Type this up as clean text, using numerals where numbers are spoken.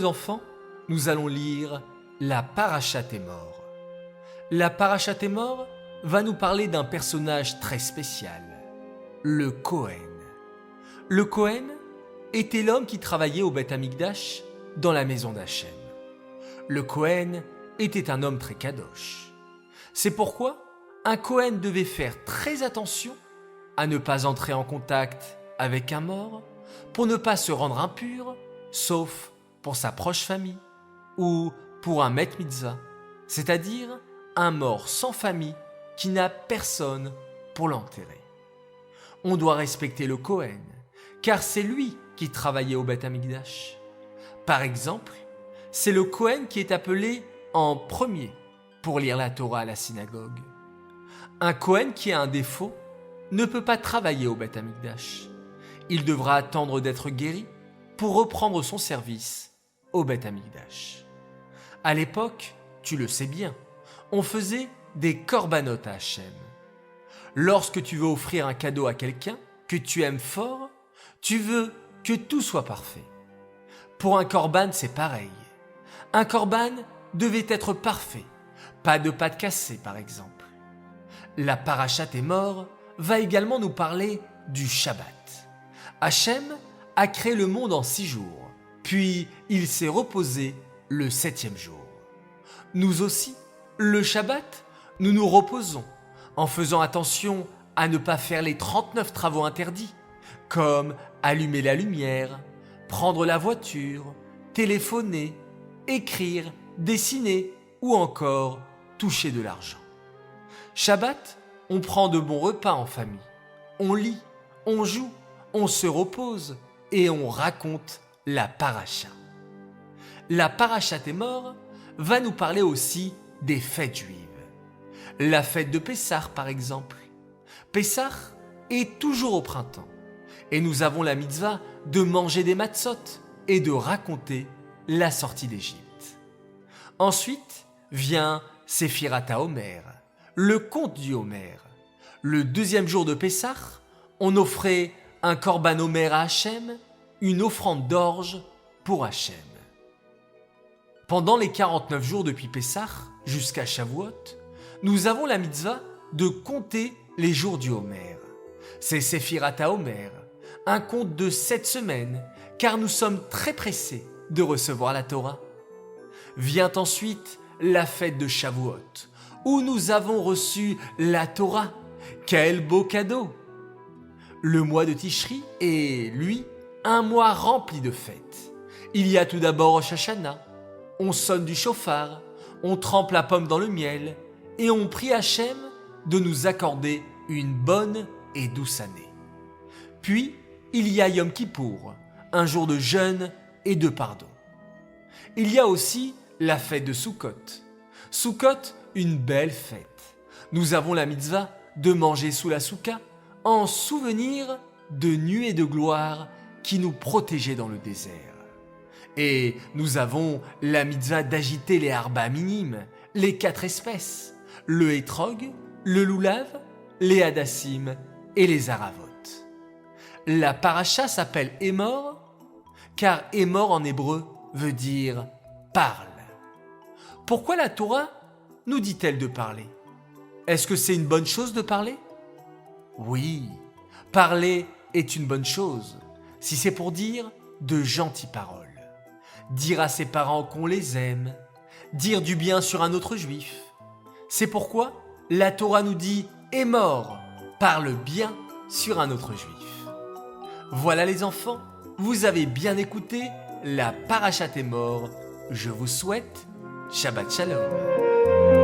les enfants, nous allons lire la Parashat Emor. La Parashat Emor va nous parler d'un personnage très spécial, le Kohen. Le Kohen était l'homme qui travaillait au Beth Amikdash dans la maison d'Hachem. Le Kohen était un homme très kadosh. C'est pourquoi un Kohen devait faire très attention à ne pas entrer en contact avec un mort pour ne pas se rendre impur, sauf pour sa proche famille ou pour un met mitzvah, c'est-à-dire un mort sans famille qui n'a personne pour l'enterrer. On doit respecter le Kohen, car c'est lui qui travaillait au Beth Amikdash. Par exemple, c'est le Kohen qui est appelé en premier pour lire la Torah à la synagogue. Un Kohen qui a un défaut ne peut pas travailler au Beth Amikdash. Il devra attendre d'être guéri pour reprendre son service au Beth Amikdash. À l'époque, tu le sais bien, on faisait des korbanot à Hachem. Lorsque tu veux offrir un cadeau à quelqu'un que tu aimes fort, tu veux que tout soit parfait. Pour un korban, c'est pareil. Un korban devait être parfait, pas de pâte cassée par exemple. La Parashat Emor va également nous parler du Shabbat. Hachem a créé le monde en 6 jours, puis il s'est reposé le 7e jour. Nous aussi, le Shabbat, nous nous reposons en faisant attention à ne pas faire les 39 travaux interdits, comme allumer la lumière, prendre la voiture, téléphoner, écrire, dessiner ou encore toucher de l'argent. Shabbat, on prend de bons repas en famille, on lit, on joue, on se repose et on raconte la paracha. La Parashat Emor va nous parler aussi des fêtes juives. La fête de Pessah par exemple. Pessah est toujours au printemps et nous avons la mitzvah de manger des matzot et de raconter la sortie d'Égypte. Ensuite vient Sephirat HaOmer, le conte du Homer. Le 2e jour de Pessah, on offrait un korban Homer à Hachem, une offrande d'orge pour Hachem. Pendant les 49 jours depuis Pessah jusqu'à Shavuot, nous avons la mitzvah de compter les jours du Homer. C'est Sephirat HaOmer, un compte de 7 semaines, car nous sommes très pressés de recevoir la Torah. Vient ensuite la fête de Shavuot, où nous avons reçu la Torah. Quel beau cadeau! Le mois de Tishri est, lui, un mois rempli de fêtes. Il y a tout d'abord Rosh Hashanah, on sonne du shofar, on trempe la pomme dans le miel et on prie Hachem de nous accorder une bonne et douce année. Puis, il y a Yom Kippour, un jour de jeûne et de pardon. Il y a aussi la fête de Sukkot. Sukkot, une belle fête. Nous avons la mitzvah de manger sous la souka en souvenir de nuées de gloire qui nous protégeaient dans le désert. Et nous avons la mitzvah d'agiter les arba minimes, les 4 espèces, le hétrog, le loulav, les hadassim et les aravot. La paracha s'appelle Emor, car Emor en hébreu veut dire parle. Pourquoi la Torah nous dit-elle de parler? Est-ce que c'est une bonne chose de parler? Oui, parler est une bonne chose, si c'est pour dire de gentilles paroles. Dire à ses parents qu'on les aime, dire du bien sur un autre juif. C'est pourquoi la Torah nous dit « Emor », parle bien sur un autre juif. Voilà les enfants, vous avez bien écouté la Parashat Emor. Je vous souhaite Shabbat Shalom.